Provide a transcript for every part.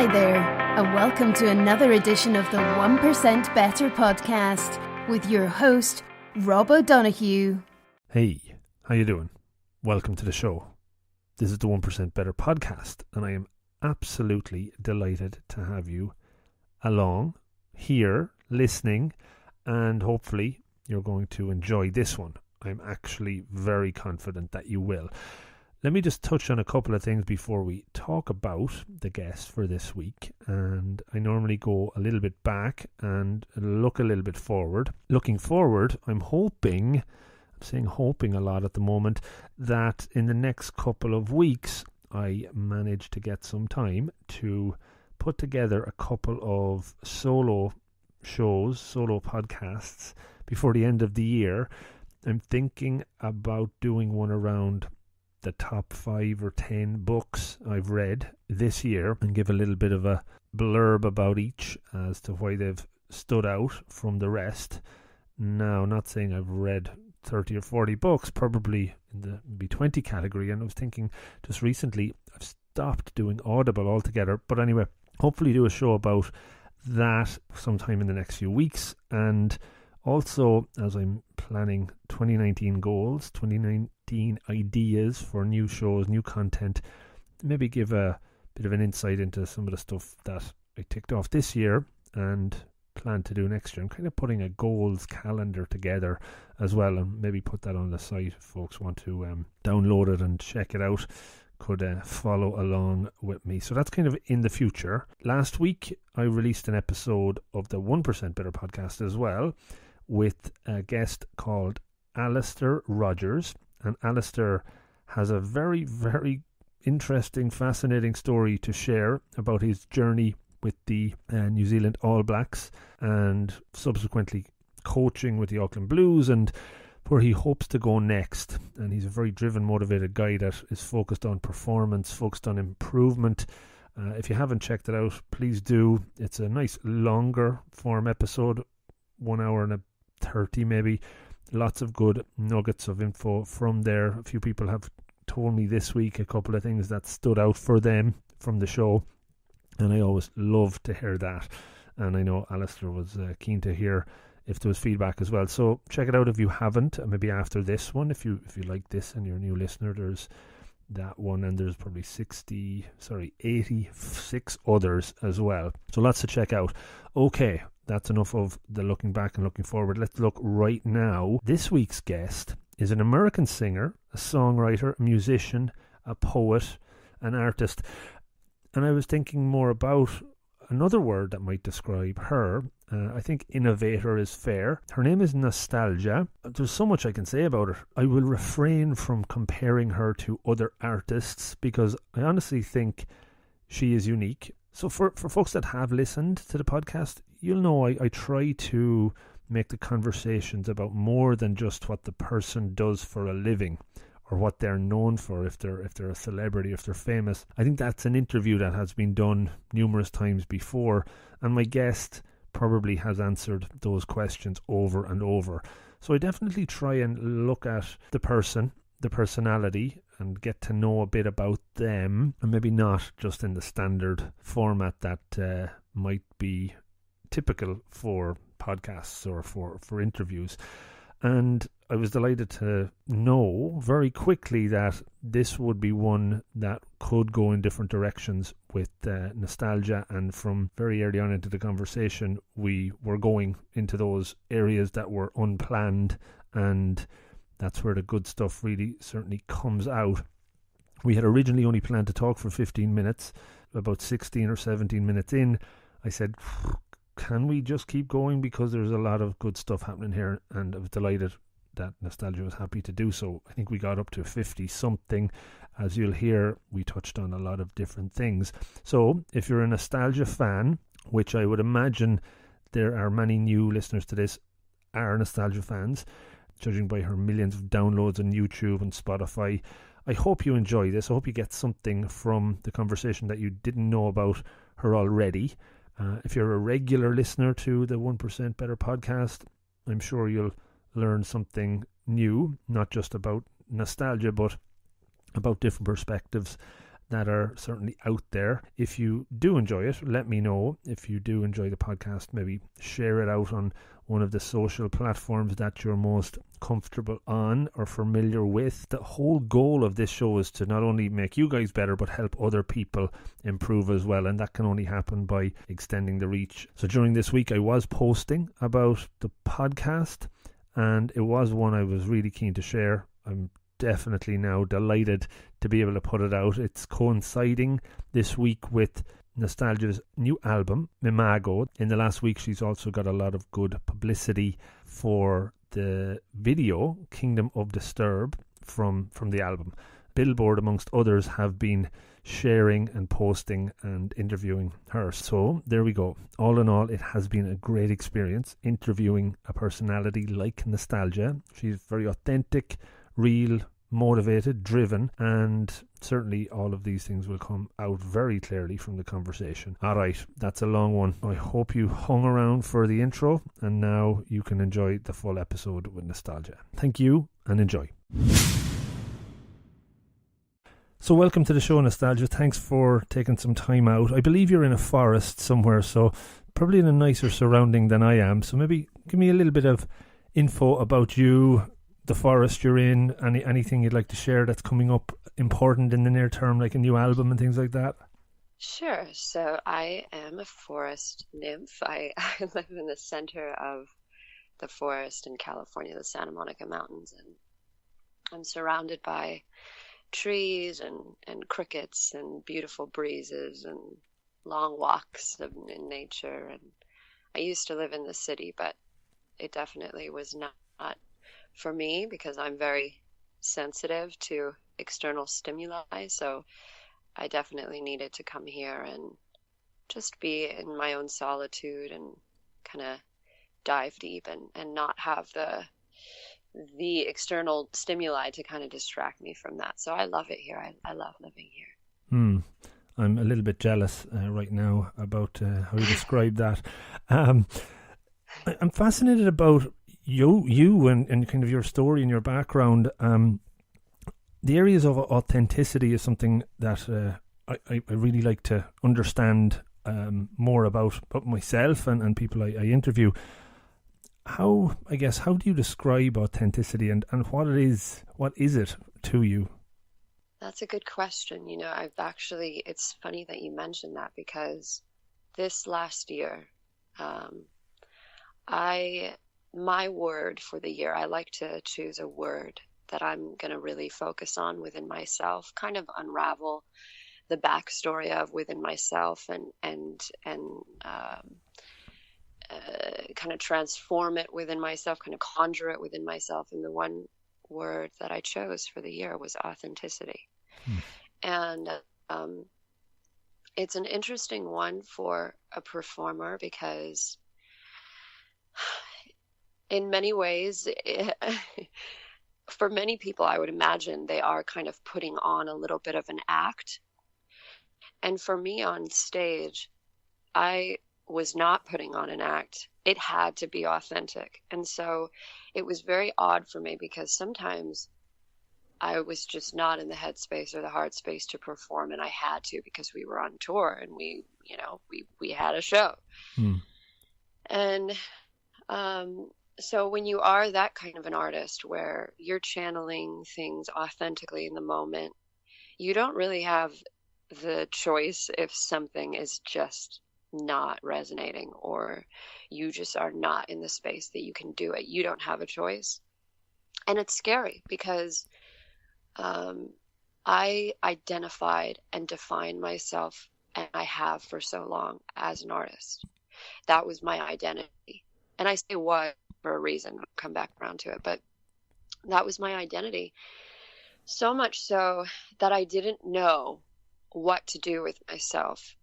Hi there, and welcome to another edition of the 1% Better podcast with your host, Rob O'Donoghue. Hey, how you doing? Welcome to the show. This is the 1% Better podcast, and I am absolutely delighted to have you along here, listening, and hopefully you're going to enjoy this one. I'm actually very confident that you will. Let me just touch on a couple of things before we talk about the guest for this week. And I normally go a little bit back and look a little bit forward. Looking forward, I'm saying hoping a lot at the moment, that in the next couple of weeks, I manage to get some time to put together a couple of solo shows, solo podcasts before the end of the year. I'm thinking about doing one around the top 5 or 10 books I've read this year and give a little bit of a blurb about each as to why they've stood out from the rest. Now, not saying I've read 30 or 40 books, probably in the maybe 20 category, and I was thinking just recently I've stopped doing Audible altogether, but anyway, hopefully do a show about that sometime in the next few weeks. And also, as I'm planning 2019 goals, 2019 ideas for new shows, new content, maybe give a bit of an insight into some of the stuff that I ticked off this year and plan to do next year. I'm kind of putting a goals calendar together as well, and maybe put that on the site if folks want to download it and check it out. Could follow along with me. So that's kind of in the future. Last week, I released an episode of the 1% Better podcast as well, with a guest called Alistair Rogers. And Alistair has a very, very interesting, fascinating story to share about his journey with the New Zealand All Blacks and subsequently coaching with the Auckland Blues and where he hopes to go next. And he's a very driven, motivated guy that is focused on performance, focused on improvement. If you haven't checked it out, please do. It's a nice longer form episode, 1 hour and 30 maybe. Lots of good nuggets of info from there. A few people have told me this week a couple of things that stood out for them from the show, and I always love to hear that. And I know Alistair was keen to hear if there was feedback as well. So check it out if you haven't, and maybe after this one, if you like this and you're a new listener, there's that one, and there's probably 86 others as well. So lots to check out. Okay, that's enough of the looking back and looking forward. Let's look right now. This week's guest is an American singer, a songwriter, a musician, a poet, an artist. And I was thinking more about another word that might describe her. I think innovator is fair. Her name is Nostalghia. There's so much I can say about her. I will refrain from comparing her to other artists because I honestly think she is unique. So for folks that have listened to the podcast, you'll know I try to make the conversations about more than just what the person does for a living or what they're known for, if they're a celebrity, if they're famous. I think that's an interview that has been done numerous times before, and my guest probably has answered those questions over and over. So I definitely try and look at the person, the personality, and get to know a bit about them, and maybe not just in the standard format that might be typical for podcasts or for interviews. And I was delighted to know very quickly that this would be one that could go in different directions with Nostalghia, and from very early on into the conversation we were going into those areas that were unplanned, and that's where the good stuff really certainly comes out. We had originally only planned to talk for 15 minutes. About 16 or 17 minutes in, I said, can we just keep going, because there's a lot of good stuff happening here, and I was delighted that Nostalghia was happy to do so. I think we got up to 50 something. As you'll hear, we touched on a lot of different things. So if you're a Nostalghia fan, which I would imagine there are many new listeners to this are Nostalghia fans, judging by her millions of downloads on YouTube and Spotify, I hope you enjoy this. I hope you get something from the conversation that you didn't know about her already. If you're a regular listener to the 1% Better podcast, I'm sure you'll learn something new, not just about nostalgia, but about different perspectives that are certainly out there. If you do enjoy it, let me know. If you do enjoy the podcast, maybe share it out on one of the social platforms that you're most comfortable on or familiar with. The whole goal of this show is to not only make you guys better, but help other people improve as well, and that can only happen by extending the reach. So during this week I was posting about the podcast, and it was one I was really keen to share. I'm definitely now delighted to be able to put it out. It's coinciding this week with Nostalgia's new album, Imago. In the last week, she's also got a lot of good publicity for the video, Kingdom of Disturb, from the album. Billboard, amongst others, have been sharing and posting and interviewing her. So there we go. All in all, it has been a great experience interviewing a personality like Nostalgia. She's very authentic, real, motivated, driven, and certainly all of these things will come out very clearly from the conversation. Alright, that's a long one. I hope you hung around for the intro, and now you can enjoy the full episode with Nostalgia. Thank you, and enjoy. So welcome to the show, Nostalgia. Thanks for taking some time out. I believe you're in a forest somewhere, so probably in a nicer surrounding than I am. So maybe give me a little bit of info about you, the forest you're in, anything you'd like to share that's coming up important in the near term, like a new album and things like that. Sure. So I am a forest nymph. I live in the center of the forest in California, the Santa Monica Mountains, and I'm surrounded by trees and crickets and beautiful breezes and long walks in nature. And I used to live in the city, but it definitely was not for me because I'm very sensitive to external stimuli. So I definitely needed to come here and just be in my own solitude and kind of dive deep and not have the external stimuli to kind of distract me from that. So I love it here. I love living here. I'm a little bit jealous right now about how you describe that. I'm fascinated about you and kind of your story and your background. The areas of authenticity is something that I really like to understand more about myself and people I interview. How do you describe authenticity and what is it to you? That's a good question. You know, it's funny that you mentioned that because this last year, my word for the year, I like to choose a word that I'm going to really focus on within myself, kind of unravel the backstory of within myself and kind of transform it within myself, kind of conjure it within myself. And the one word that I chose for the year was authenticity. And it's an interesting one for a performer because in many ways, for many people, I would imagine they are kind of putting on a little bit of an act. And for me on stage, I was not putting on an act. It had to be authentic. And so it was very odd for me because sometimes I was just not in the headspace or the heart space to perform, and I had to because we were on tour and we had a show. And so when you are that kind of an artist where you're channeling things authentically in the moment, you don't really have the choice if something is just not resonating or you just are not in the space that you can do it. You don't have a choice. And it's scary because I identified and defined myself, and I have for so long, as an artist. That was my identity. And I say what for a reason. I'll come back around to it. But that was my identity. So much so that I didn't know what to do with myself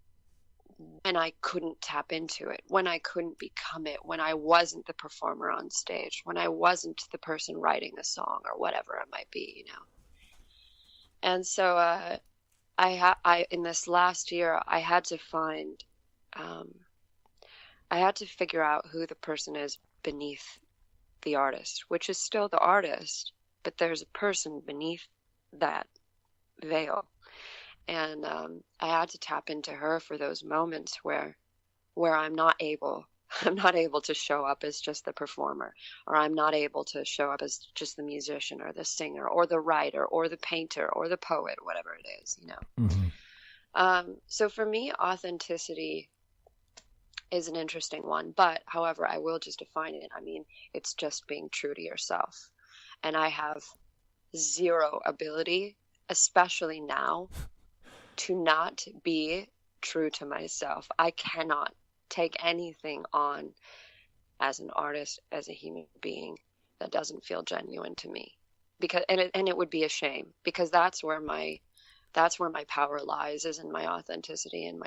when I couldn't tap into it, when I couldn't become it, when I wasn't the performer on stage, when I wasn't the person writing a song or whatever it might be, you know. And so I in this last year, I had to figure out who the person is beneath the artist, which is still the artist, but there's a person beneath that veil. And I had to tap into her for those moments where I'm not able to show up as just the performer, or I'm not able to show up as just the musician or the singer or the writer or the painter or the poet, whatever it is, you know. Mm-hmm. So for me, authenticity is an interesting one, but however, I will just define it. I mean, it's just being true to yourself. And I have zero ability, especially now, to not be true to myself. I cannot take anything on as an artist, as a human being, that doesn't feel genuine to me, because and it would be a shame, because that's where my power lies, is in my authenticity and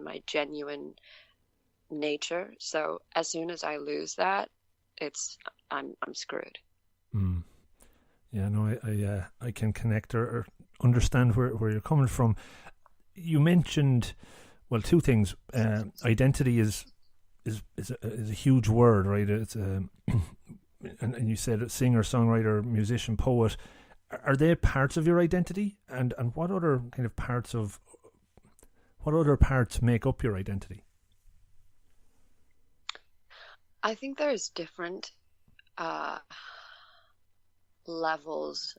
my genuine nature. So as soon as I lose that, I'm screwed. Yeah, no, I can connect or understand where you're coming from. You mentioned, well, two things. Identity is a huge word, right? It's and you said singer, songwriter, musician, poet. Are they parts of your identity? And what other kind of parts make up your identity? I think there's different levels,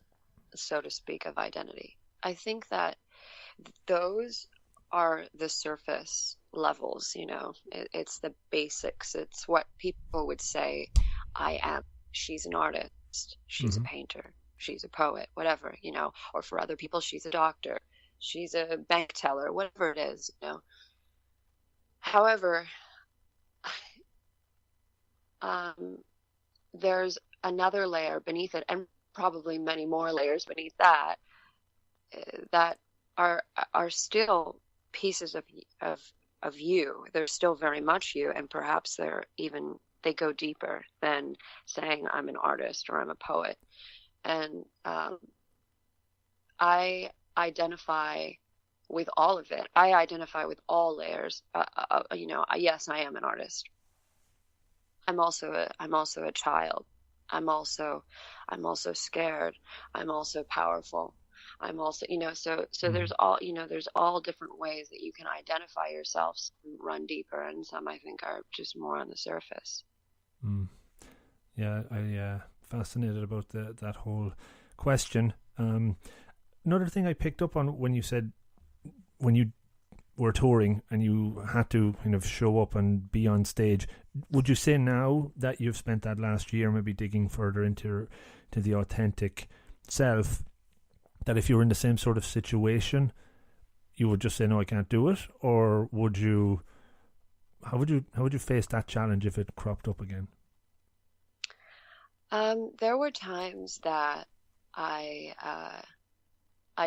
so to speak, of identity. I think that those are the surface levels, you know. It's the basics. It's what people would say, I am. She's an artist. She's a painter. She's a poet, whatever, you know. Or for other people, she's a doctor. She's a bank teller, whatever it is, you know. However, there's another layer beneath it, and probably many more layers beneath that, that are still pieces of you. They're still very much you, and perhaps they go deeper than saying I'm an artist or I'm a poet. And I identify with all of it. I identify with all layers. You know, yes, I am an artist. I'm also a child. I'm also scared. I'm also powerful. I'm also, you know, so there's all different ways that you can identify yourself, some run deeper, and some I think are just more on the surface. Yeah, I fascinated about that whole question. Another thing I picked up on when you said, when you were touring and you had to kind of show up and be on stage, would you say now that you've spent that last year maybe digging further into the authentic self, that if you were in the same sort of situation, you would just say, no, I can't do it? Or would you, how would you face that challenge if it cropped up again? There were times that I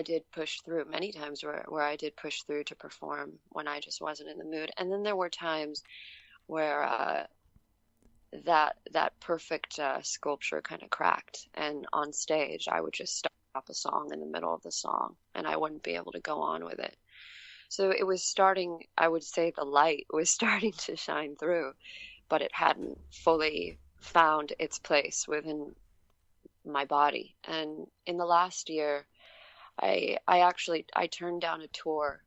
did push through, many times where I did push through to perform when I just wasn't in the mood. And then there were times where that perfect sculpture kind of cracked, and on stage I would just stop a song in the middle of the song and I wouldn't be able to go on with it. So it was starting, I would say the light was starting to shine through, but it hadn't fully found its place within my body. And in the last year, I turned down a tour.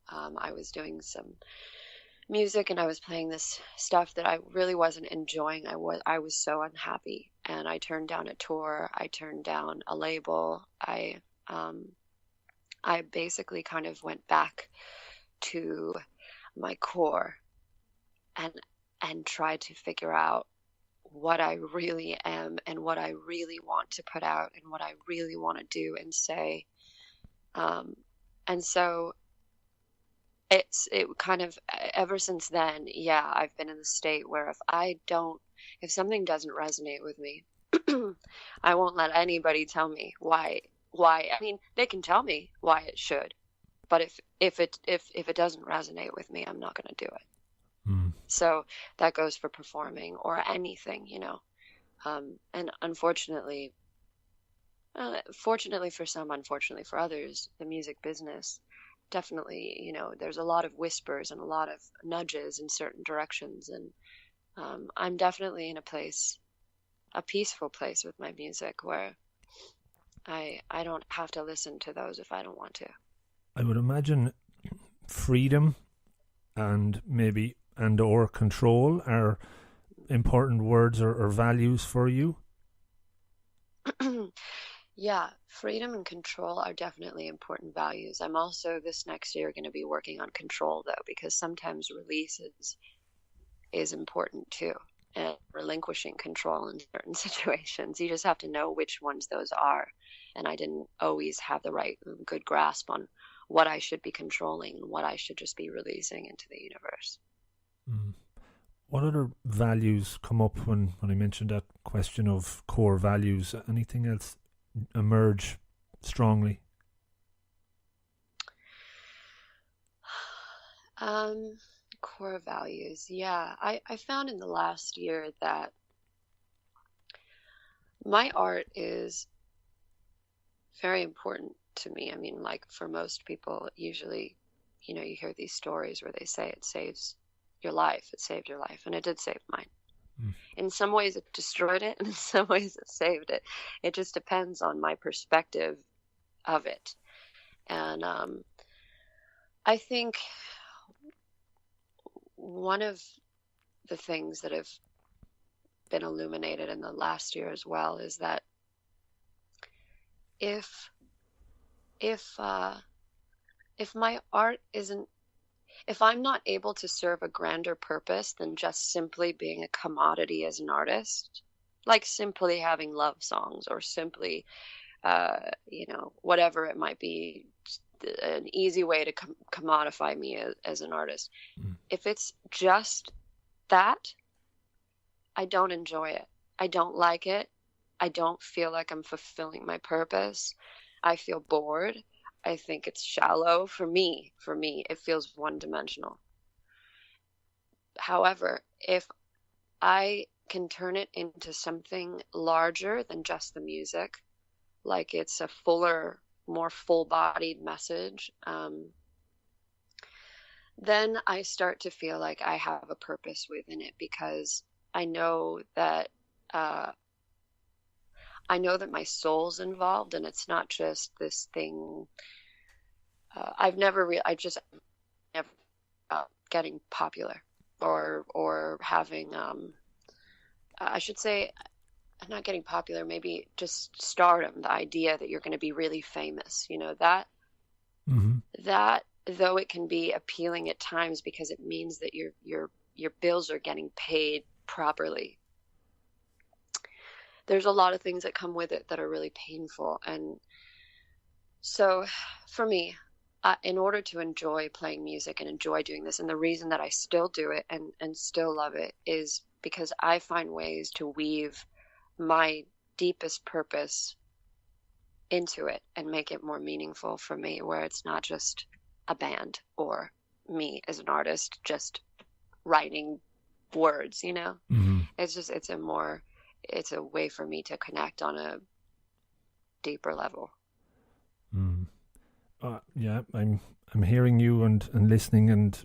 I was doing some music and I was playing this stuff that I really wasn't enjoying. I was so unhappy, and I turned down a tour. I turned down a label. I basically kind of went back to my core and tried to figure out what I really am and what I really want to put out and what I really want to do and say. And so it kind of, ever since then, yeah, I've been in the state where if something doesn't resonate with me, I won't let anybody tell me why. I mean, they can tell me why it should, but if it doesn't resonate with me, I'm not going to do it. So that goes for performing or anything, you know. And unfortunately, fortunately for some, unfortunately for others, the music business, definitely, you know, there's a lot of whispers and a lot of nudges in certain directions. And I'm definitely in a peaceful place with my music, where I don't have to listen to those if I don't want to. I would imagine freedom and maybe or control are important words or values for you. Yeah, freedom and control are definitely important values. I'm also this next year going to be working on control, though, because sometimes release is important too. And relinquishing control in certain situations. You just have to know which ones those are. And I didn't always have the right good grasp on what I should be controlling and what I should just be releasing into the universe. Mm. What other values come up when I mentioned that question of core values? Anything else emerge strongly? Core values. Yeah, I found in the last year that my art is very important to me. I mean, like for most people, usually, you hear these stories where they say it saves your life. It saved your life. And it did save mine. Mm. In some ways it destroyed it, and in some ways it saved it. It just depends on my perspective of it. And I think one of the things that have been illuminated in the last year as well is that if my art isn't, if I'm not able to serve a grander purpose than just simply being a commodity as an artist, like simply having love songs or simply, whatever it might be, an easy way to commodify me as an artist. Mm. If it's just that, I don't enjoy it. I don't like it. I don't feel like I'm fulfilling my purpose. I feel bored. I think it's shallow. For me, it feels one-dimensional. However, if I can turn it into something larger than just the music, like it's a fuller, more full-bodied message, then I start to feel like I have a purpose within it, because I know that my soul's involved, and it's not just this thing. I've never getting popular or having, I should say, not getting popular, maybe just stardom, the idea that you're going to be really famous, that, mm-hmm. that, though it can be appealing at times because it means that your bills are getting paid properly, there's a lot of things that come with it that are really painful. And so for me, in order to enjoy playing music and enjoy doing this, and the reason that I still do it and still love it is because I find ways to weave my deepest purpose into it and make it more meaningful for me, where it's not just a band or me as an artist just writing words, Mm-hmm. It's a way for me to connect on a deeper level. Mm. Yeah, I'm hearing you and listening, and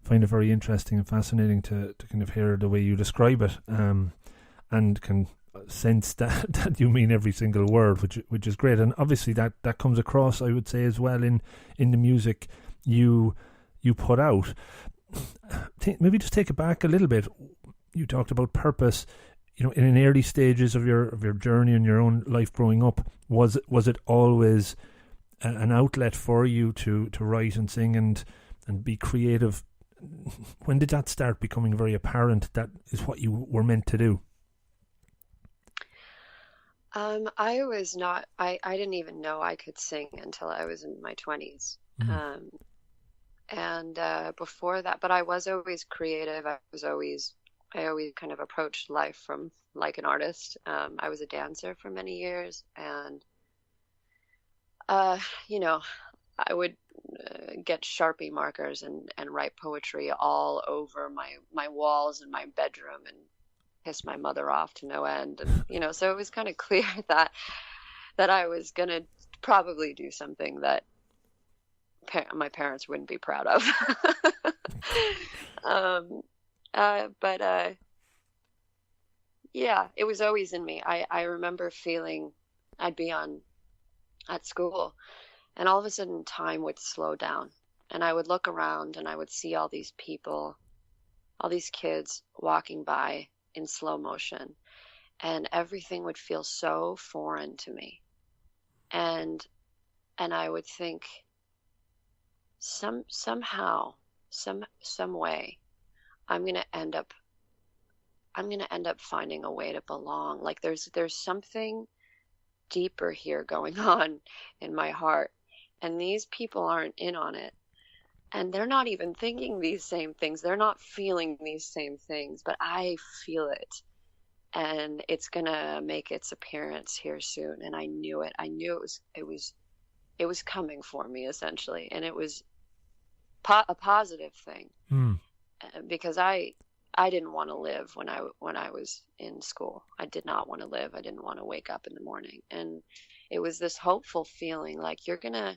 find it very interesting and fascinating to kind of hear the way you describe it, and can sense that you mean every single word, which is great. And obviously that comes across, I would say, as well in the music you put out. Maybe just take it back a little bit. You talked about purpose, in an early stages of your journey and your own life growing up. Was it always an outlet for you to write and sing and be creative? When did that start becoming very apparent that is what you were meant to do? I didn't even know I could sing until I was in my 20s. Mm. And before that, but I was always creative. I always kind of approached life from like an artist. I was a dancer for many years, and I would get Sharpie markers and write poetry all over my walls in my bedroom and piss my mother off to no end. And, so it was kind of clear that I was going to probably do something that my parents wouldn't be proud of. Yeah, it was always in me. I remember feeling I'd be at school And all of a sudden time would slow down, and I would look around and I would see all these people, all these kids walking by in slow motion, and everything would feel so foreign to me. And I would think, somehow, some way, I'm going to end up finding a way to belong. Like there's something deeper here going on in my heart, and these people aren't in on it, and they're not even thinking these same things, they're not feeling these same things, but I feel it, and it's gonna make its appearance here soon. And I knew it was coming for me, essentially, and it was a positive thing. Because I didn't want to live when I was in school. I did not want to live. I didn't want to wake up in the morning. And it was this hopeful feeling like, you're going to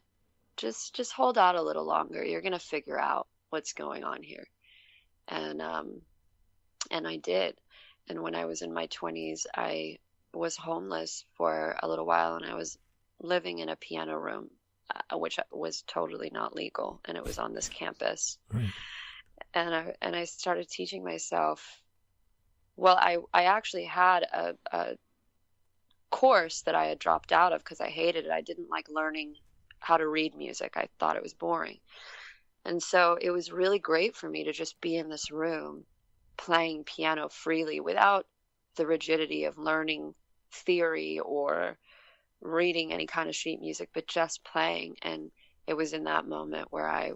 just hold out a little longer. You're going to figure out what's going on here. And I did. And when I was in my 20s, I was homeless for a little while, and I was living in a piano room, which was totally not legal. And it was on this campus. Right. And I started teaching myself. Well, I actually had a course that I had dropped out of because I hated it. I didn't like learning how to read music. I thought it was boring. And so it was really great for me to just be in this room playing piano freely without the rigidity of learning theory or reading any kind of sheet music, but just playing. And it was in that moment where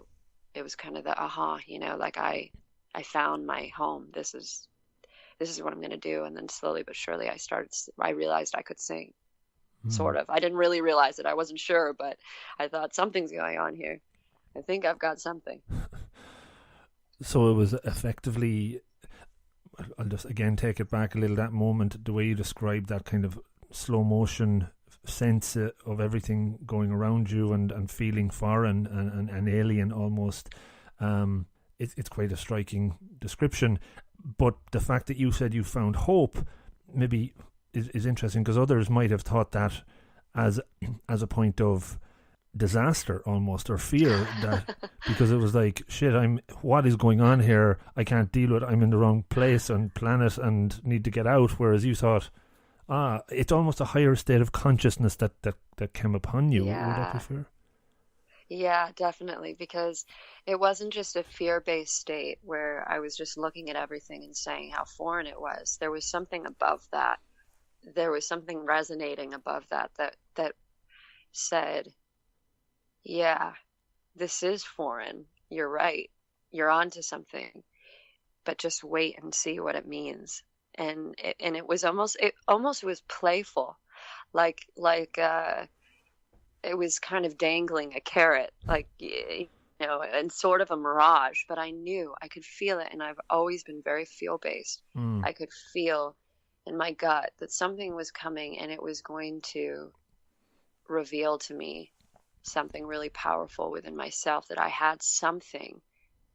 it was kind of the aha, like I found my home. This is what I'm going to do. And then slowly but surely I realized I could sing. Sort of. I didn't really realize it. I wasn't sure, but I thought, something's going on here. I think I've got something. So it was effectively, I'll just again take it back a little, that moment, the way you described that kind of slow motion sense of everything going around you and feeling foreign and alien almost. It's quite a striking description. But the fact that you said you found hope maybe is interesting, because others might have thought that as a point of disaster almost, or fear, that because it was like, shit, what is going on here? I can't deal with it. I'm in the wrong place and planet and need to get out. Whereas you thought, it's almost a higher state of consciousness that came upon you. Yeah. Would that be fair? Yeah, definitely, because it wasn't just a fear-based state where I was just looking at everything and saying how foreign it was. There was something above that. There was something resonating above that said, yeah, this is foreign. You're right. You're onto something, but just wait and see what it means. And it almost was playful, like it was kind of dangling a carrot, like, and sort of a mirage, but I knew I could feel it. And I've always been very feel based. I could feel in my gut that something was coming, and it was going to reveal to me something really powerful within myself, that I had something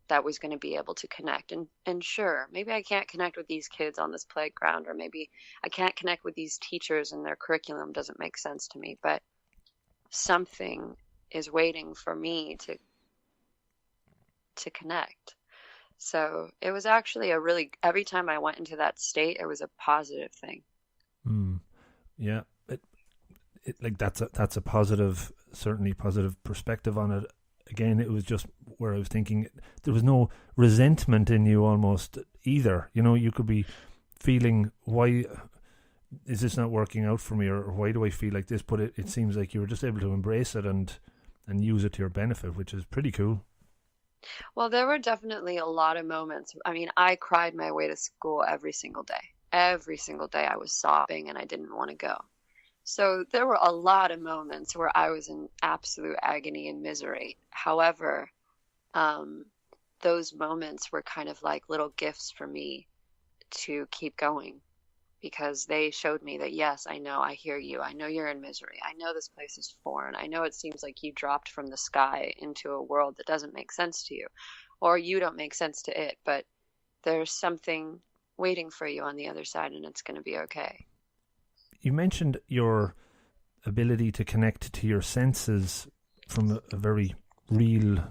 that was going to be able to connect. And sure, maybe I can't connect with these kids on this playground, or maybe I can't connect with these teachers and their curriculum doesn't make sense to me, but something is waiting for me to connect. So it was actually every time I went into that state, it was a positive thing. Yeah. It like that's a positive, certainly positive perspective on it. Again, it was just where I was thinking there was no resentment in you almost either. You could be feeling, why is this not working out for me, or why do I feel like this? But it seems like you were just able to embrace it and use it to your benefit, which is pretty cool. Well, there were definitely a lot of moments. I mean, I cried my way to school every single day. Every single day I was sobbing and I didn't want to go. So there were a lot of moments where I was in absolute agony and misery. However, those moments were kind of like little gifts for me to keep going, because they showed me that, yes, I know, I hear you. I know you're in misery. I know this place is foreign. I know it seems like you dropped from the sky into a world that doesn't make sense to you, or you don't make sense to it, but there's something waiting for you on the other side, and it's going to be okay. You mentioned your ability to connect to your senses from a very real,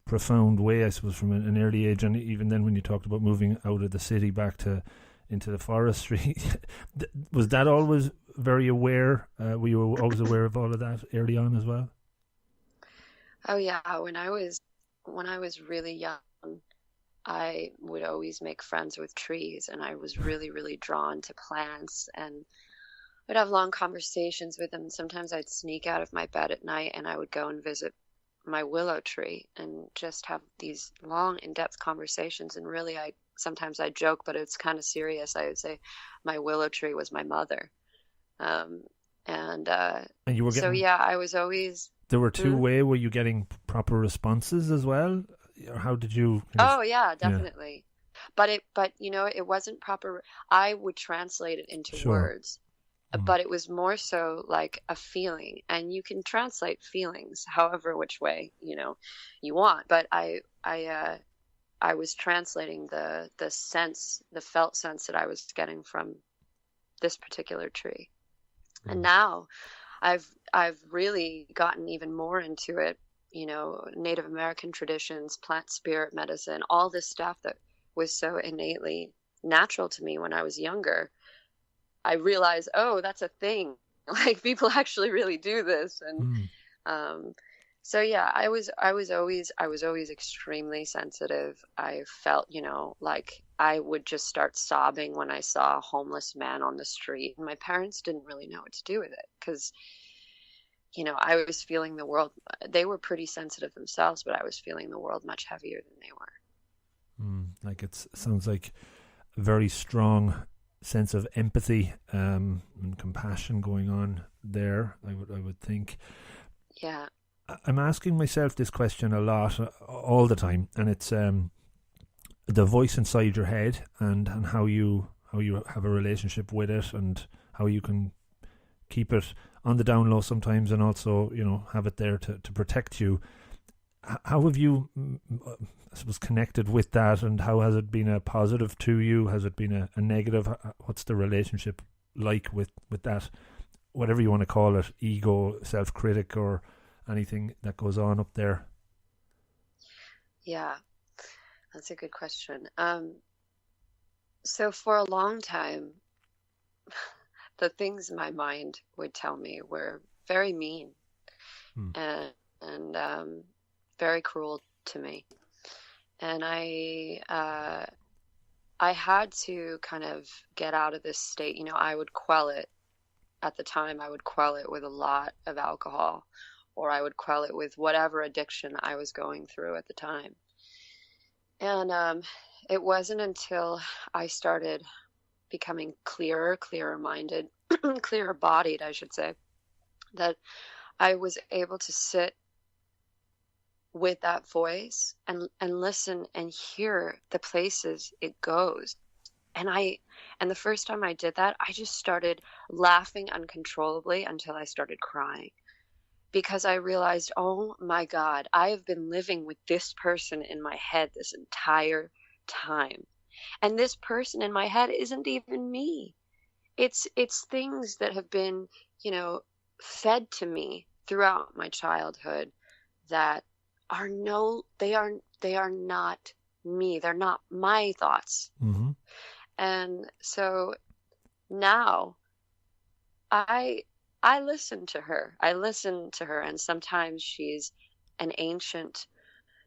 profound way, I suppose, from an early age. And even then, when you talked about moving out of the city back into the forestry, was that always very aware? Were you always aware of all of that early on as well? Oh yeah, when I was really young, I would always make friends with trees, and I was really, really drawn to plants, and I'd have long conversations with them. Sometimes I'd sneak out of my bed at night and I would go and visit my willow tree and just have these long, in-depth conversations. And really, sometimes I joke, but it's kind of serious. I would say my willow tree was my mother. And you were getting, so yeah, I was always... There were two-way. Were you getting proper responses as well? Or how did you... Oh, yeah, definitely. Yeah. But it wasn't proper. I would translate it into words. But it was more so like a feeling, and you can translate feelings however which way you want. But I was translating the sense, the felt sense that I was getting from this particular tree. And now I've really gotten even more into it. Native American traditions, plant spirit medicine, all this stuff that was so innately natural to me when I was younger. I realized, oh, that's a thing. Like, people actually really do this. And so yeah, I was always extremely sensitive. I felt, like I would just start sobbing when I saw a homeless man on the street. And my parents didn't really know what to do with it because, I was feeling the world. They were pretty sensitive themselves, but I was feeling the world much heavier than they were. Like it sounds like a very strong sense of empathy and compassion going on there, I would think. Yeah. I'm asking myself this question a lot, all the time, and it's the voice inside your head and how you have a relationship with it, and how you can keep it on the down low sometimes, and also have it there to protect you. How have you, I suppose, connected with that, and how has it been a positive to you? Has it been a negative? What's the relationship like with that, whatever you want to call it, ego, self-critic, or anything that goes on up there? Yeah, that's a good question. So for a long time, the things my mind would tell me were very mean and very cruel to me. And I had to kind of get out of this state. I would quell it. At the time, I would quell it with a lot of alcohol, or I would quell it with whatever addiction I was going through at the time. And it wasn't until I started becoming clearer-minded, clearer-bodied, I should say, that I was able to sit with that voice and listen and hear the places it goes. And the first time I did that, I just started laughing uncontrollably until I started crying, because I realized, oh my God, I have been living with this person in my head this entire time. And this person in my head isn't even me. It's things that have been, fed to me throughout my childhood that they are not me. They're not my thoughts. Mm-hmm. And so now I listen to her. And sometimes she's an ancient,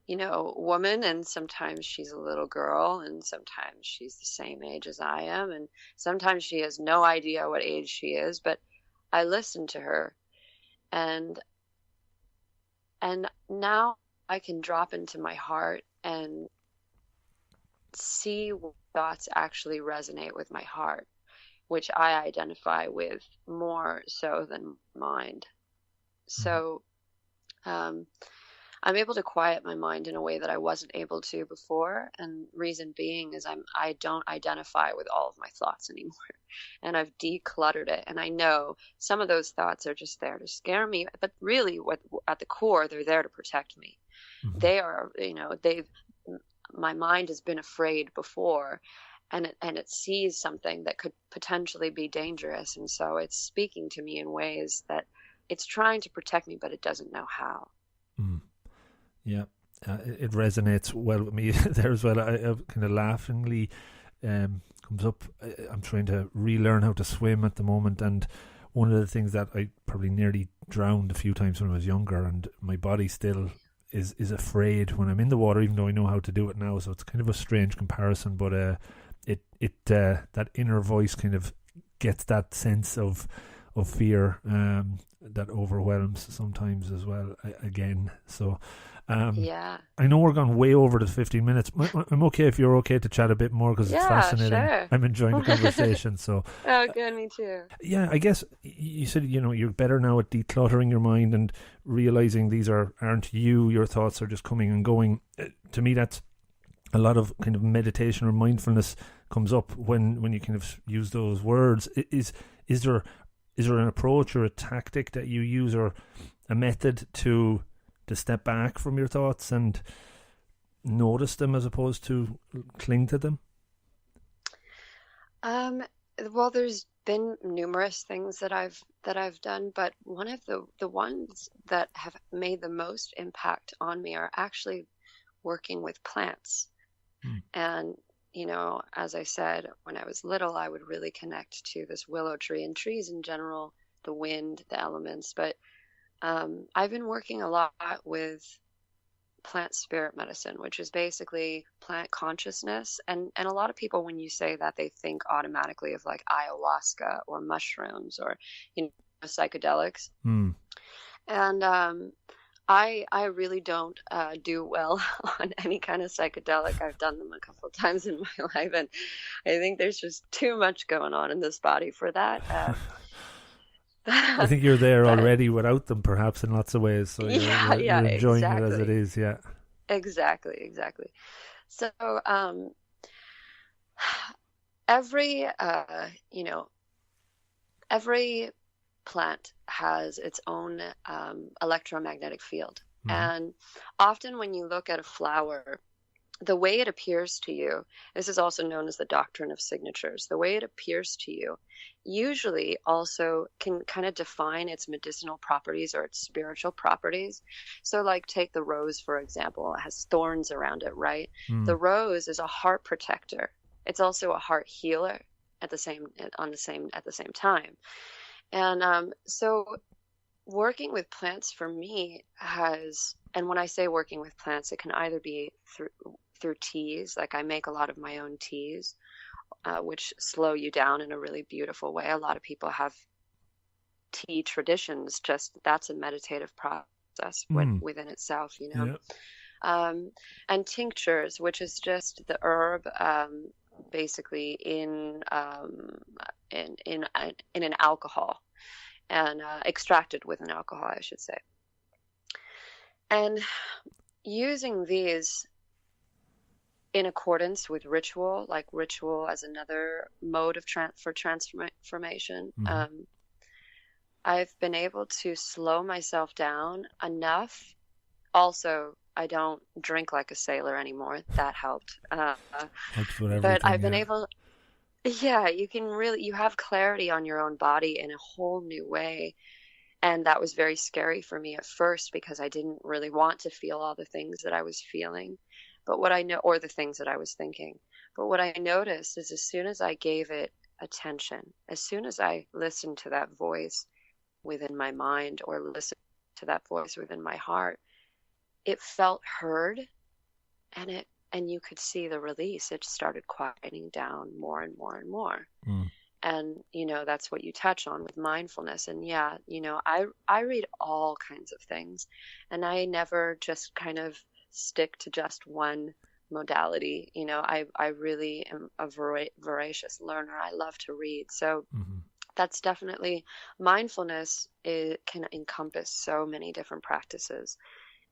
woman, and sometimes she's a little girl, and sometimes she's the same age as I am, and sometimes she has no idea what age she is, but I listen to her, and now I can drop into my heart and see what thoughts actually resonate with my heart, which I identify with more so than mind. So I'm able to quiet my mind in a way that I wasn't able to before. And reason being is I don't identify with all of my thoughts anymore. And I've decluttered it. And I know some of those thoughts are just there to scare me, but really at the core, they're there to protect me. Mm-hmm. They are, my mind has been afraid before, and it sees something that could potentially be dangerous. And so it's speaking to me in ways that it's trying to protect me, but it doesn't know how. Yeah, it resonates well with me there as well. I kind of laughingly comes up. I'm trying to relearn how to swim at the moment, and one of the things that I probably nearly drowned a few times when I was younger, and my body still is afraid when I'm in the water, even though I know how to do it now. So it's kind of a strange comparison, but that inner voice kind of gets that sense of fear that overwhelms sometimes as well. Again, so. Yeah. I know we're gone way over the 15 minutes. I'm okay if you're okay to chat a bit more, because it's fascinating. Sure. I'm enjoying the conversation. So. Oh, good. Me too. Yeah, I guess you said, you're better now at decluttering your mind and realizing these aren't you. Your thoughts are just coming and going. To me, that's a lot of kind of meditation or mindfulness comes up when you kind of use those words. Is there an approach or a tactic that you use, or a method to step back from your thoughts and notice them as opposed to cling to them? Well, there's been numerous things that I've done, but one of the ones that have made the most impact on me are actually working with plants. And as I said, when I was little, I would really connect to this willow tree and trees in general, the wind, the elements, but I've been working a lot with plant spirit medicine, which is basically plant consciousness. And a lot of people, when you say that, they think automatically of like ayahuasca or mushrooms or, psychedelics. And I really don't do well on any kind of psychedelic. I've done them a couple of times in my life, and I think there's just too much going on in this body for that. I think you're there already without them, perhaps, in lots of ways. So you're enjoying it as it is. Yeah. Exactly. So every plant has its own electromagnetic field. And often when you look at a flower, the way it appears to you, this is also known as the doctrine of signatures, the way it appears to you usually also can kind of define its medicinal properties or its spiritual properties. So like take the rose, for example. It has thorns around it, right? The rose is a heart protector. It's also a heart healer at the same time. And so working with plants for me and when I say working with plants, it can either be through teas. Like I make a lot of my own teas, which slow you down in a really beautiful way. A lot of people have tea traditions, just that's a meditative process within itself, Yeah. And tinctures, which is just the herb, basically in an alcohol, and extracted with an alcohol, I should say. And using these in accordance with ritual, like ritual as another mode of transformation, I've been able to slow myself down enough. Also, I don't drink like a sailor anymore. That helped. But I've been able, you have clarity on your own body in a whole new way. And that was very scary for me at first, because I didn't really want to feel all the things that I was feeling. But or the things that I was thinking. But what I noticed is, as soon as I gave it attention, as soon as I listened to that voice within my mind or listened to that voice within my heart, it felt heard, and you could see the release. It started quieting down more and more and more. And, that's what you touch on with mindfulness. And I read all kinds of things, and I never just kind of stick to just one modality. I really am a voracious learner. I love to read. So that's definitely, mindfulness can encompass so many different practices.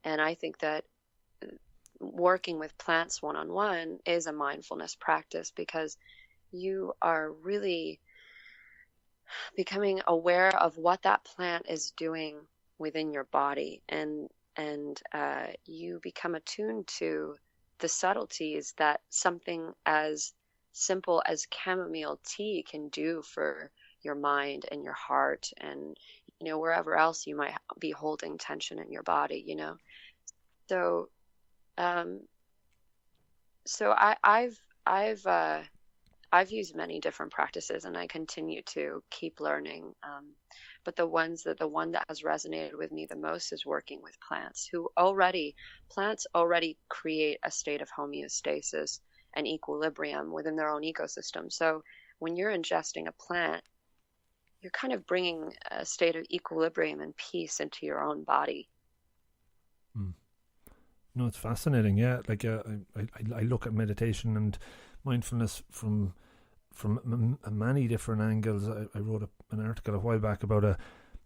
And I think that working with plants one-on-one is a mindfulness practice, because you are really becoming aware of what that plant is doing within your body, and you become attuned to the subtleties that something as simple as chamomile tea can do for your mind and your heart, and wherever else you might be holding tension in your body. So, um, I've used many different practices, and I continue to keep learning. But the one that has resonated with me the most is working with plants. Plants already create a state of homeostasis and equilibrium within their own ecosystem. So when you're ingesting a plant, you're kind of bringing a state of equilibrium and peace into your own body. No, it's fascinating. Yeah, like I look at meditation and mindfulness from many different angles. I wrote an article a while back about a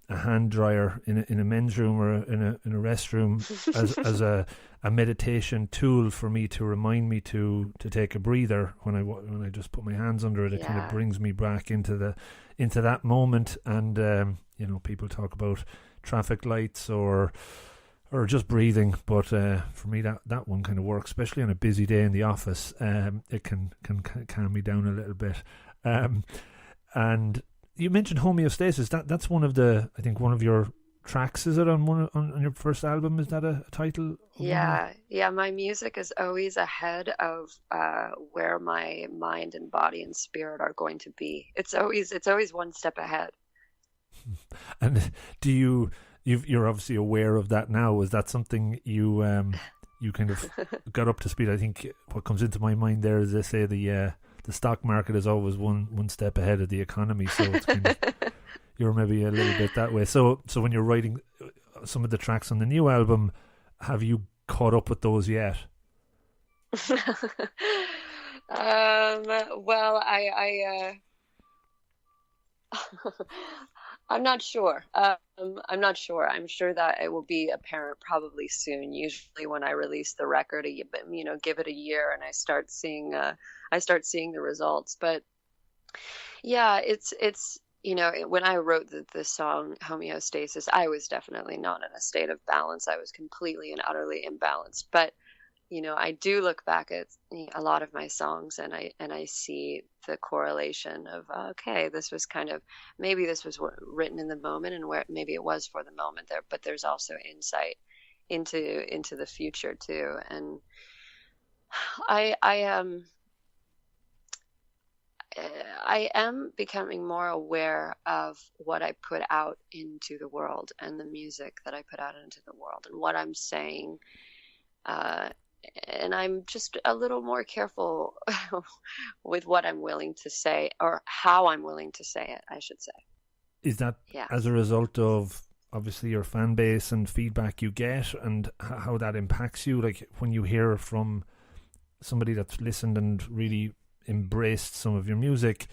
hand dryer in a men's room or in a restroom as a meditation tool for me to remind me to take a breather when I just put my hands under it. It kind of brings me back into that moment. And people talk about traffic lights or just breathing, but for me that one kind of works, especially on a busy day in the office. It can calm me down a little bit. And you mentioned homeostasis. That's one of your tracks. Is it on your first album? Is that a title? Yeah. My music is always ahead of where my mind and body and spirit are going to be. It's always one step ahead. And you're obviously aware of that now. Is that something you kind of got up to speed? I think what comes into my mind there is they say the stock market is always one step ahead of the economy. So it's kind of, you're maybe a little bit that way. So when you're writing some of the tracks on the new album, have you caught up with those yet? Well, I'm not sure. I'm not sure. I'm sure that it will be apparent probably soon. Usually, when I release the record, give it a year, and I start seeing the results. But yeah, it's when I wrote the song Homeostasis, I was definitely not in a state of balance. I was completely and utterly imbalanced. But I do look back at a lot of my songs, and I see the correlation of okay, this was maybe this was written in the moment, and where maybe it was for the moment there, but there's also insight into the future too. And I am becoming more aware of what I put out into the world and the music that I put out into the world and what I'm saying. And I'm just a little more careful with what I'm willing to say, or how I'm willing to say it, I should say. Is that as a result of obviously your fan base and feedback you get, and how that impacts you? Like when you hear from somebody that's listened and really embraced some of your music,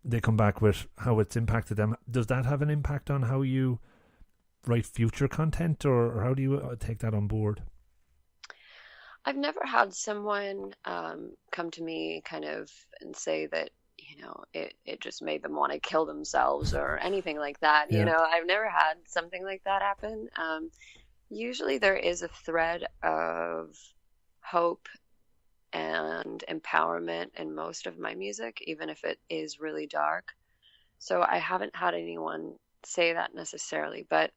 they come back with how it's impacted them. Does that have an impact on how you write future content, or how do you take that on board? I've never had someone come to me kind of and say that, it just made them want to kill themselves or anything like that. Yeah. I've never had something like that happen. Usually there is a thread of hope and empowerment in most of my music, even if it is really dark. So I haven't had anyone say that necessarily, but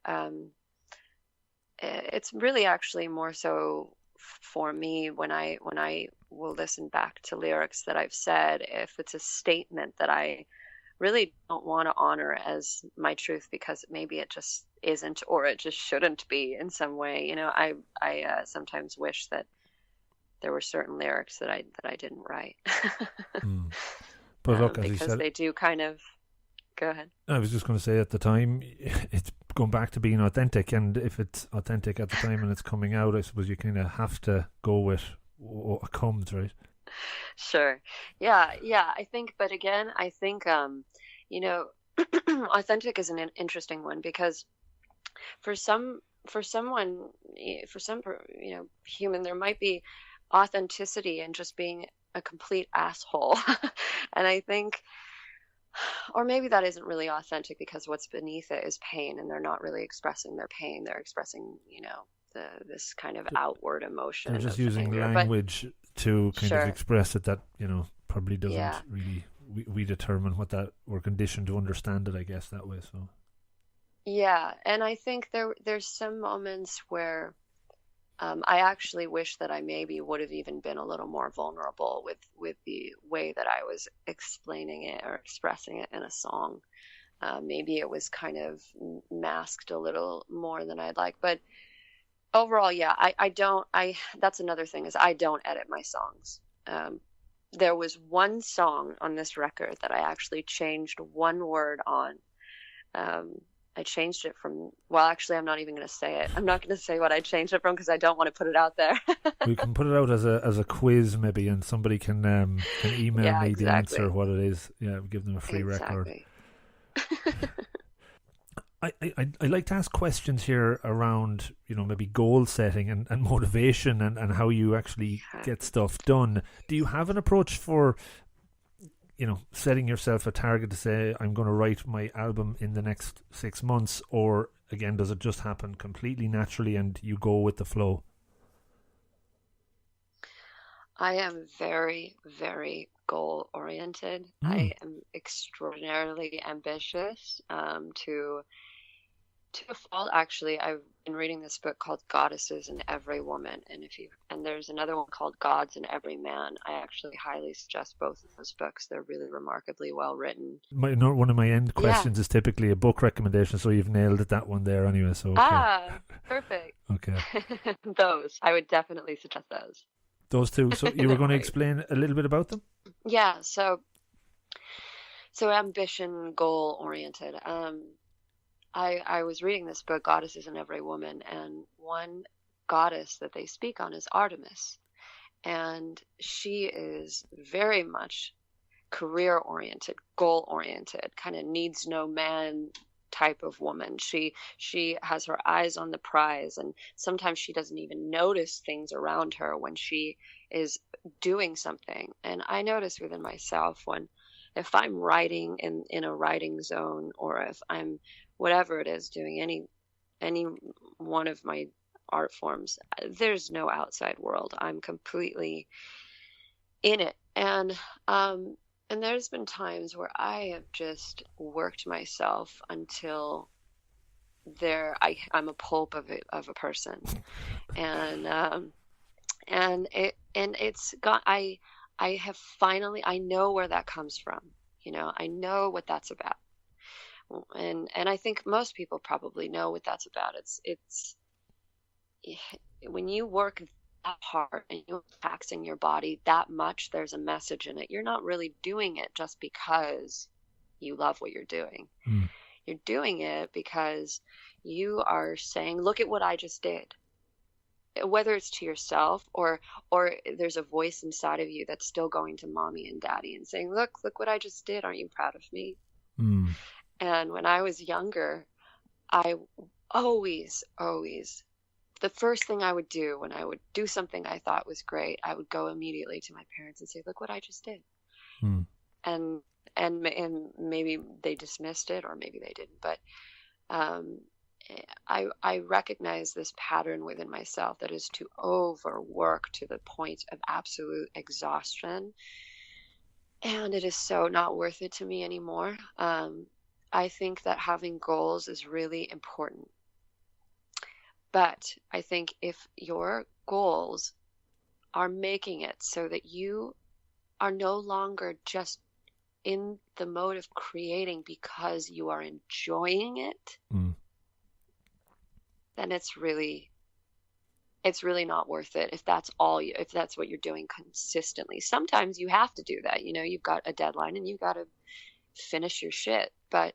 it's really actually more so for me when I will listen back to lyrics that I've said, if it's a statement that I really don't want to honor as my truth because maybe it just isn't, or it just shouldn't be in some way. I sometimes wish that there were certain lyrics that I didn't write. But look, as because you said, they do kind of. Go ahead. I was just going to say, at the time, it's going back to being authentic, and if it's authentic at the time and it's coming out, I suppose you kind of have to go with what comes, right? Sure. Yeah. I think authentic is an interesting one, because for some human, there might be authenticity in just being a complete asshole. And I think, or maybe that isn't really authentic, because what's beneath it is pain, and they're not really expressing their pain. They're expressing, this kind of outward emotion. They're just using language to kind of express it that, probably doesn't really, we determine what that, we're conditioned to understand it, I guess, that way. So. Yeah. And I think there's some moments where I actually wish that I maybe would have even been a little more vulnerable with the way that I was explaining it or expressing it in a song. Maybe it was kind of masked a little more than I'd like, but overall, yeah, that's another thing, is I don't edit my songs. There was one song on this record that I actually changed one word on. I changed it from, well, actually, I'm not even going to say it. I'm not going to say what I changed it from because I don't want to put it out there. We can put it out as a quiz maybe, and somebody can email me the answer, what it is. Yeah, we'll give them a free record. I like to ask questions here around, maybe goal setting and motivation and how you actually get stuff done. Do you have an approach for setting yourself a target to say, I'm going to write my album in the next 6 months, or again, does it just happen completely naturally and you go with the flow? I am very, very goal oriented. I am extraordinarily ambitious, to a fault. Actually, I've been reading this book called Goddesses in Every Woman, and there's another one called Gods in Every Man. I actually highly suggest both of those books. They're really remarkably well written. One of my end questions is typically a book recommendation, so you've nailed it, that one there anyway. So okay. Perfect. Okay. Those, I would definitely suggest those. Those two. So you were going to explain a little bit about them? Yeah. So ambition, goal oriented. I was reading this book, Goddesses in Every Woman, and one goddess that they speak on is Artemis. And she is very much career-oriented, goal-oriented, kind of needs no man type of woman. She has her eyes on the prize, and sometimes she doesn't even notice things around her when she is doing something. And I notice within myself if I'm writing in a writing zone, or if I'm whatever it is, doing any one of my art forms, there's no outside world. I'm completely in it. And there's been times where I have just worked myself until I'm a pulp of a person. And it's got, I have finally, I know where that comes from. I know what that's about. And I think most people probably know what that's about. It's when you work that hard and you're taxing your body that much, there's a message in it. You're not really doing it just because you love what you're doing. You're doing it because you are saying, look at what I just did. Whether it's to yourself or there's a voice inside of you that's still going to mommy and daddy and saying, look what I just did. Aren't you proud of me? And when I was younger, I always, the first thing I would do when I would do something I thought was great, I would go immediately to my parents and say, look what I just did. And maybe they dismissed it, or maybe they didn't. But I recognize this pattern within myself that is to overwork to the point of absolute exhaustion. And it is so not worth it to me anymore. I think that having goals is really important. But I think if your goals are making it so that you are no longer just in the mode of creating because you are enjoying it, then it's really not worth it. If that's what you're doing consistently. Sometimes you have to do that. You've got a deadline and you've got to finish your shit. But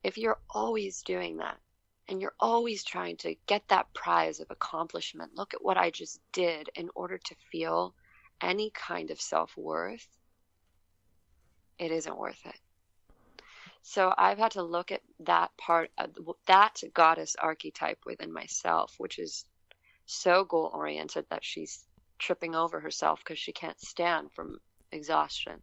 if you're always doing that and you're always trying to get that prize of accomplishment, look at what I just did, in order to feel any kind of self-worth, it isn't worth it. So I've had to look at that part of that goddess archetype within myself, which is so goal-oriented that she's tripping over herself because she can't stand from exhaustion.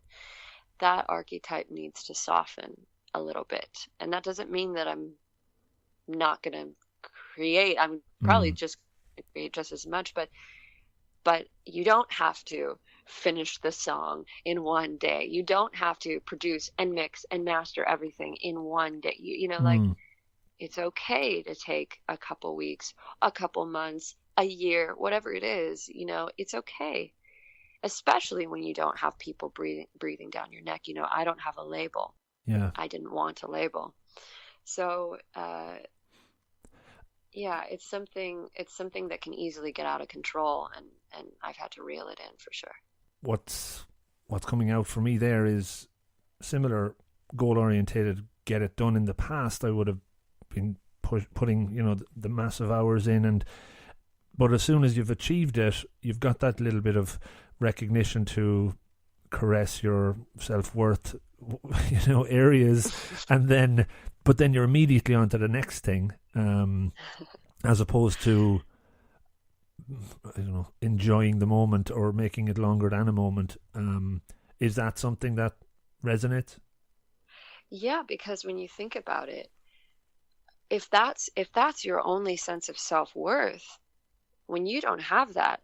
That archetype needs to soften a little bit. And that doesn't mean that I'm not going to create. I'm probably just going to create just as much, but you don't have to finish the song in one day. You don't have to produce and mix and master everything in one day. Like, it's okay to take a couple weeks, a couple months, a year, whatever it is, you know, it's okay. Especially when you don't have people breathing down your neck. You know, I don't have a label. Yeah. I didn't want a label. So, yeah, it's something that can easily get out of control, and I've had to reel it in for sure. What's coming out for me there is similar goal-orientated, get it done. In the past, I would have been putting, you know, the massive hours in, but as soon as you've achieved it, you've got that little bit of recognition to caress your self-worth, you know, areas, but then you're immediately on to the next thing, as opposed to, I don't know, enjoying the moment or making it longer than a moment. Is that something that resonates? Yeah, because when you think about it, if that's your only sense of self-worth, when you don't have that,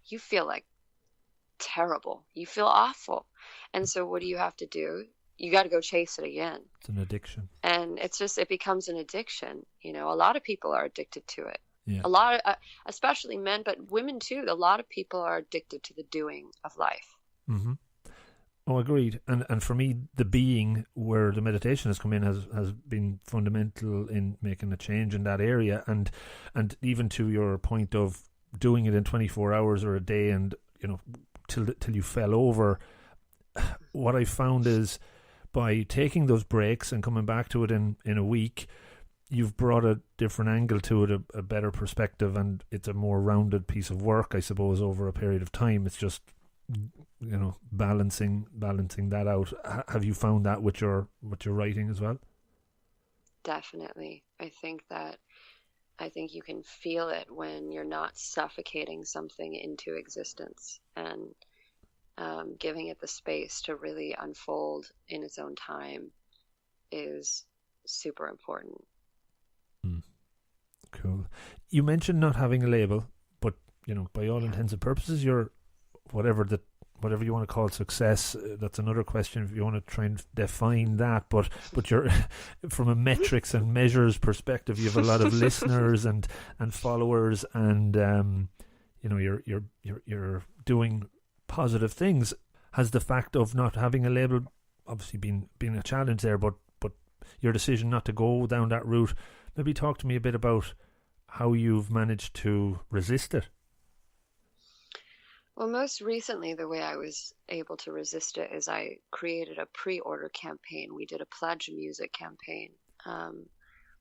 you feel like terrible. You feel awful. And so what do you have to do? You got to go chase it again. It's an addiction. And it becomes an addiction. You know, a lot of people are addicted to it. Yeah. A lot of, especially men, but women too. A lot of people are addicted to the doing of life. Mm-hmm. Oh, agreed. And for me, the being, where the meditation has come in, has been fundamental in making a change in that area. And even to your point of doing it in 24 hours or a day, and, you know, till you fell over, what I found is, by taking those breaks and coming back to it in a week, you've brought a different angle to it, a better perspective, and it's a more rounded piece of work, I suppose, over a period of time. It's just, you know, balancing that out. Have you found that with your writing as well? Definitely. I think you can feel it when you're not suffocating something into existence, and giving it the space to really unfold in its own time is super important. Cool. You mentioned not having a label, but, you know, by all intents and purposes, you're whatever you want to call success. That's another question if you want to try and define that. But you're, from a metrics and measures perspective, you have a lot of listeners and followers, and you know, you're doing positive things. Has the fact of not having a label obviously been a challenge there, but your decision not to go down that route, maybe talk to me a bit about how you've managed to resist it. Well, most recently, the way I was able to resist it is I created a pre-order campaign. We did a pledge music campaign,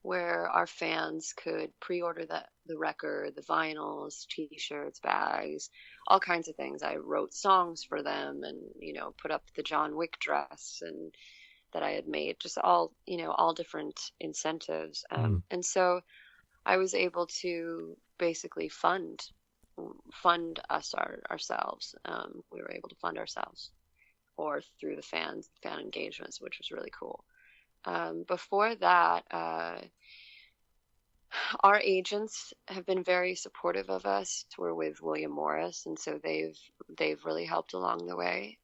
where our fans could pre-order the record, the vinyls, t-shirts, bags, all kinds of things. I wrote songs for them, and, you know, put up the John Wick dress and that I had made, just all different incentives. And so I was able to basically fund us ourselves. We were able to fund ourselves, or through the fan engagements, which was really cool. Before that, our agents have been very supportive of us. We're with William Morris, and so they've really helped along the way.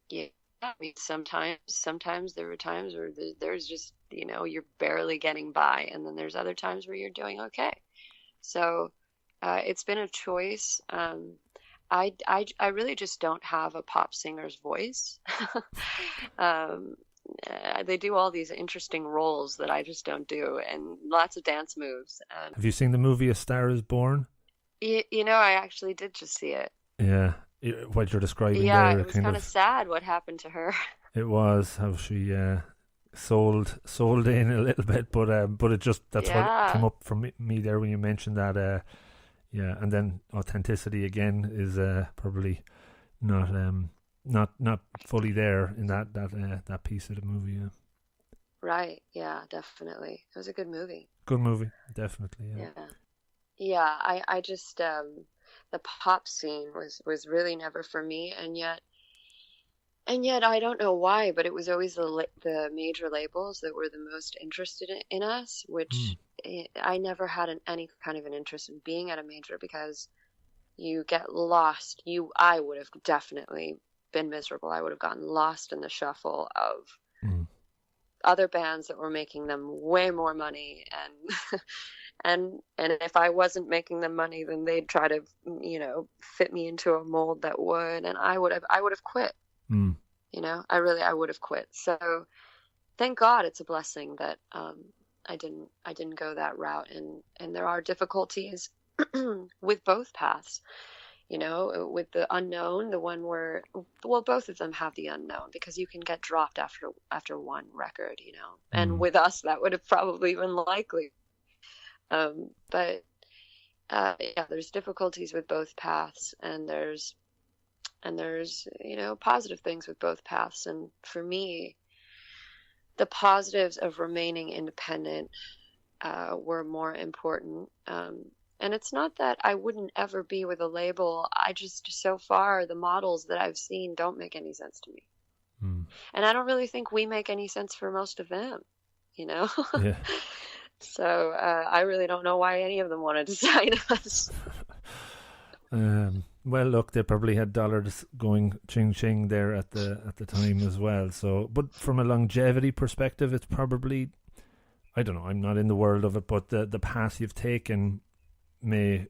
Yeah, I mean, sometimes there were times where there's just, you know, you're barely getting by, and then there's other times where you're doing okay. So it's been a choice. I really just don't have a pop singer's voice. They do all these interesting roles that I just don't do, and lots of dance moves. Have you seen the movie A Star Is Born? You know, I actually did just see it. Yeah, what you're describing there. Yeah, it was kind of sad what happened to her. It was how she sold in a little bit, but it just, that's what came up from me there when you mentioned that. Yeah, and then authenticity again is probably not fully there in that piece of the movie. Yeah. Right. Yeah, definitely. It was a good movie. Good movie, definitely. Yeah. Yeah. I just the pop scene was really never for me, and yet I don't know why, but it was always the major labels that were the most interested in us, which I never had any kind of an interest in being at a major, because you get lost. I would have definitely been miserable. I would have gotten lost in the shuffle of other bands that were making them way more money, and if I wasn't making them money, then they'd try to, you know, fit me into a mold that would, and I would have quit. You know, I would have quit. So thank God it's a blessing that I didn't go that route, and there are difficulties with both paths. You know, with the unknown, the one where, well, both of them have the unknown, because you can get dropped after one record, you know, and with us that would have probably been likely. But yeah, there's difficulties with both paths, and there's, you know, positive things with both paths. And for me, the positives of remaining independent were more important. And it's not that I wouldn't ever be with a label. I just, so far, the models that I've seen don't make any sense to me. And I don't really think we make any sense for most of them, you know? Yeah. So I really don't know why any of them wanted to sign us. Well, look, they probably had dollars going ching-ching there at the time as well. So, but from a longevity perspective, it's probably, I don't know, I'm not in the world of it, but the path you've taken may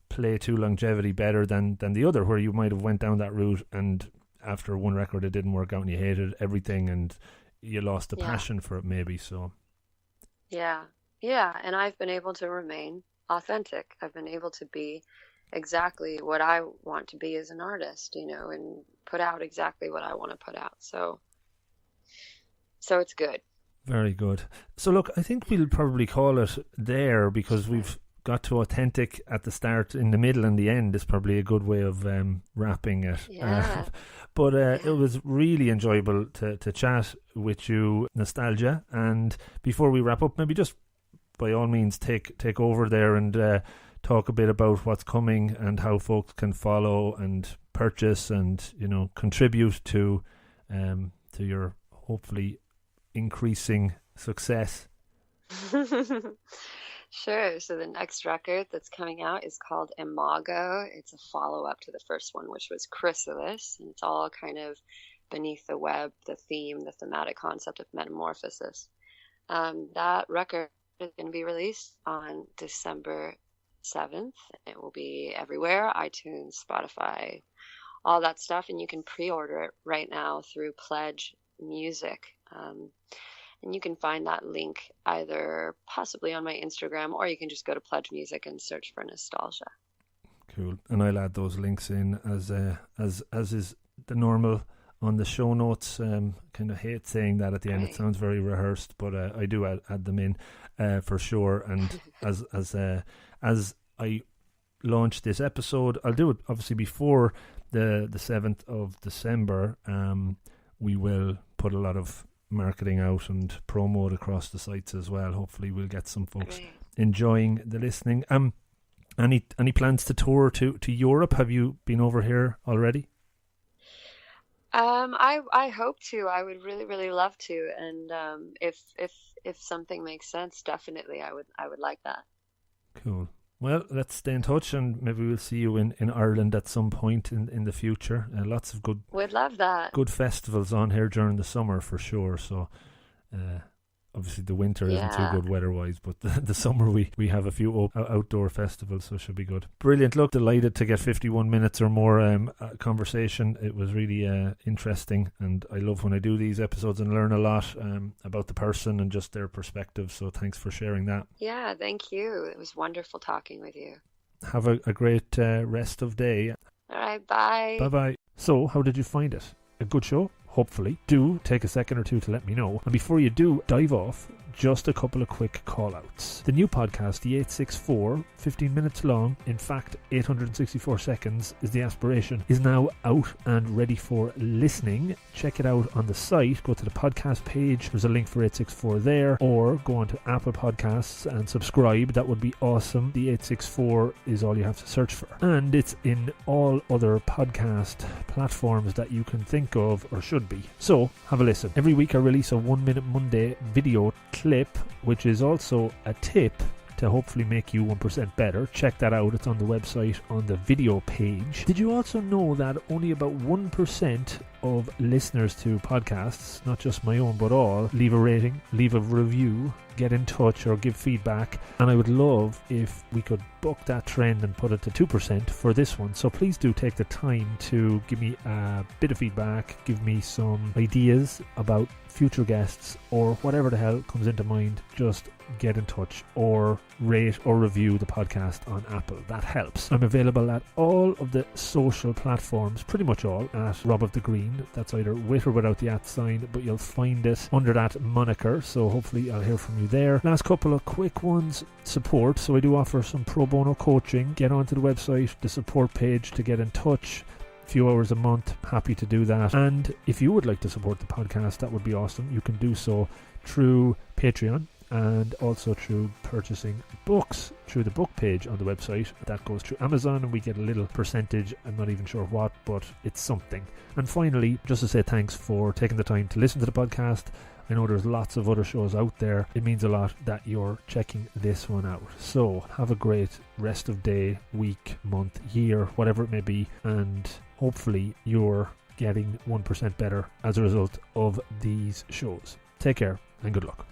play to longevity better than the other, where you might have went down that route and after one record it didn't work out and you hated everything and you lost the passion for it maybe. So yeah, and I've been able to remain authentic. I've been able to be exactly what I want to be as an artist, you know, and put out exactly what I want to put out. So it's good. Very good. So look, I think we'll probably call it there, because we've got to authentic at the start, in the middle, and the end is probably a good way of wrapping it. Yeah. But it was really enjoyable to chat with you, Nostalghia. And before we wrap up, maybe just by all means take over there and talk a bit about what's coming and how folks can follow and purchase and, you know, contribute to your hopefully increasing success. Sure. So the next record that's coming out is called Imago. It's a follow-up to the first one, which was Chrysalis, and it's all kind of beneath the web, the theme, the thematic concept of metamorphosis. That record is going to be released on December 7th. It will be everywhere, iTunes, Spotify, all that stuff, and you can pre-order it right now through Pledge Music. And you can find that link either possibly on my Instagram, or you can just go to Pledge Music and search for Nostalghia. Cool. And I'll add those links in as is the normal on the show notes. Kind of hate saying that at the end. Right. It sounds very rehearsed, but I do add them in for sure. And as I launch this episode, I'll do it obviously before the 7th of December. We will put a lot of marketing out and promote across the sites as well. Hopefully we'll get some folks enjoying the listening. Any plans to tour to Europe? Have you been over here already? I hope to. I would really, really love to. And if something makes sense, definitely I would like that. Cool. Well, let's stay in touch, and maybe we'll see you in Ireland at some point in the future. Lots of good... We'd love that. Good festivals on here during the summer for sure. So obviously the winter isn't too good weather-wise, but the summer we have a few outdoor festivals, so it should be good. Brilliant. Look, delighted to get 51 minutes or more conversation. It was really interesting, and I love when I do these episodes and learn a lot about the person and just their perspective, so thanks for sharing that. Yeah, thank you. It was wonderful talking with you. Have a great rest of day. All right, bye. Bye-bye. So, how did you find it? A good show? Hopefully. Do take a second or two to let me know. And before you do dive off, just a couple of quick call-outs. The new podcast, the 864, 15 minutes long, in fact 864 seconds is the aspiration, is now out and ready for listening. Check it out on the site. Go to the podcast page. There's a link for 864 there, or go on to Apple Podcasts and subscribe. That would be awesome. The 864 is all you have to search for. And it's in all other podcast platforms that you can think of or should be. So, have a listen. Every week I release a 1 Minute Monday video clip, which is also a tip to hopefully make you 1% better. Check that out. It's on the website on the video page. Did you also know that only about 1% of listeners to podcasts, not just my own but all, leave a rating, leave a review, get in touch or give feedback, and I would love if we could buck that trend and put it to 2% for this one. So please do take the time to give me a bit of feedback, give me some ideas about future guests or whatever the hell comes into mind. Just get in touch or rate or review the podcast on Apple. That helps. I'm available at all of the social platforms, pretty much all, at Rob of the Green. That's either with or without the @ sign, but you'll find it under that moniker, so hopefully I'll hear from you there. Last couple of quick ones. Support. So I do offer some pro bono coaching. Get onto the website, the support page, to get in touch. Few hours a month, happy to do that. And if you would like to support the podcast, that would be awesome. You can do so through Patreon and also through purchasing books through the book page on the website. That goes through Amazon and we get a little percentage. I'm not even sure what, but it's something. And finally, just to say thanks for taking the time to listen to the podcast. I know there's lots of other shows out there. It means a lot that you're checking this one out. So have a great rest of day, week, month, year, whatever it may be, and hopefully you're getting 1% better as a result of these shows. Take care and good luck.